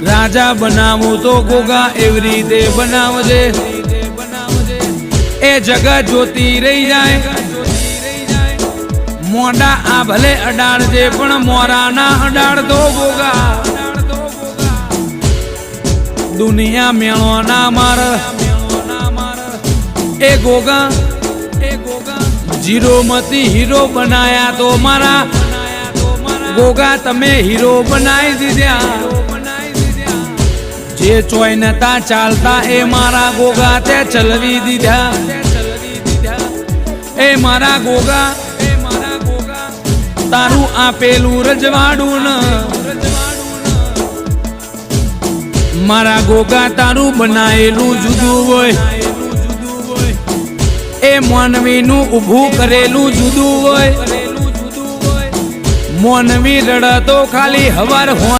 राजा बनावू तो गोगा एवी रीते बनावजे ए जगत जोती रही जाए मोड़ा आ भले अडाड़जे पण मोरा ना अडाड़ दो गोगा दुनिया मेणो ना मार ए गोगा जीरो मती हीरो बनाया तो मारा गोगा तमे हीरो बनाई दीद्या जे चोय नता चालता ए मारा गोगा ते चलवी दीद्या ए मारा गोगा तारू आपेलू रजवाड़ू न मारा गोगा तारू बनाएलू जुदू होय ए मानवी नु उभू करेलू जुदू होय मोनवी रड़ तो खाली हवर हो।